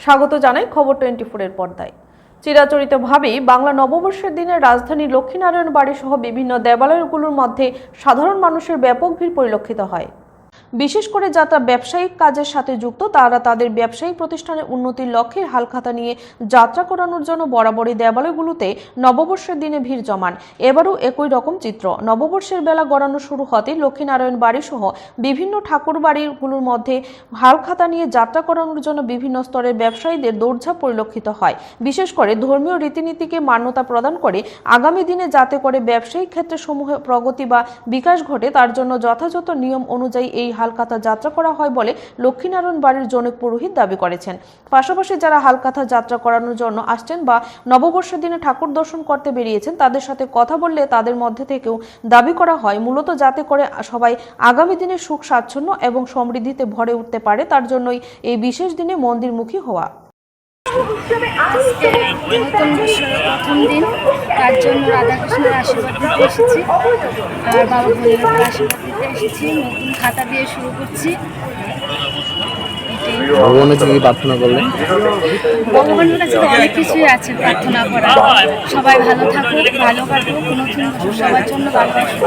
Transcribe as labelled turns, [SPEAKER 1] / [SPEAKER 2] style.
[SPEAKER 1] স্বাগত জানাই খবর 24 এর পর্দায়। চিরাচরিতভাবেই বাংলা নববর্ষের দিনে রাজধানী লক্ষ্মীনারায়ণ বাড়ি সহ বিভিন্ন দেবালয়গুলোর মধ্যে সাধারণ মানুষের ব্যাপক ভিড় পরিলক্ষিত হয়। বিশেষ করে যারা ব্যবসায়িক কাজের সাথে যুক্ত তারা তাদের ব্যবসায়িক প্রতিষ্ঠানের উন্নতির লক্ষ্যে হালখাতা নিয়ে যাত্রা করানোর জন্য বরাবরই দেবালয়গুলোতে নববর্ষের দিনে ভিড় জমান। এবারও একই রকম চিত্র। নববর্ষের বেলা গড়ানো শুরু হতেই লক্ষ্মীনারায়ণ বাড়ি সহ বিভিন্ন ঠাকুর বাড়িগুলোর মধ্যে হালখাতা নিয়ে যাত্রা করানোর জন্য বিভিন্ন স্তরের ব্যবসায়ীদের দৌড়ঝাঁপ পরিলক্ষিত হয়। বিশেষ করে ধর্মীয় রীতিনীতিকে মান্যতা প্রদান করে আগামী দিনে যাতে করে ব্যবসায়িক ক্ষেত্রে সমূহে প্রগতি বা বিকাশ ঘটে তার জন্য যথাযথ নিয়ম অনুযায়ী এই হালখাতা যাত্রা করা হয় বলে লক্ষ্মীনারায়ণ বাড়ির জনক পুরোহিত দাবি করেছেন। পাশাপাশি যারা হালখাতা যাত্রা করানোর জন্য আসছেন বা নববর্ষের দিনে ঠাকুর দর্শন করতে বেরিয়েছেন তাদের সাথে কথা বললে তাদের মধ্যে থেকেও দাবি করা হয় মূলত যাতে করে সবাই আগামী দিনে সুখ স্বাচ্ছন্দ্য এবং সমৃদ্ধিতে ভরে উঠতে পারে তার জন্যই এই বিশেষ দিনে মন্দিরমুখী হওয়া।
[SPEAKER 2] নতুন বছরের প্রথম দিন, তার জন্য রাধাকৃষ্ণের আশীর্বাদ দিতে এসেছি আর বাবা ভোলেনাথের আশীর্বাদ দিতে এসেছি। নতুন খাতা দিয়ে শুরু করছি।
[SPEAKER 3] ভগবানের কাছে কি প্রার্থনা করলেন?
[SPEAKER 2] ভগবানের কাছে তো অনেক কিছুই আছে প্রার্থনা করা। সবাই ভালো থাকুক, ভালো কাটুক, নতুন বছর সবার জন্য ভালো আসুক।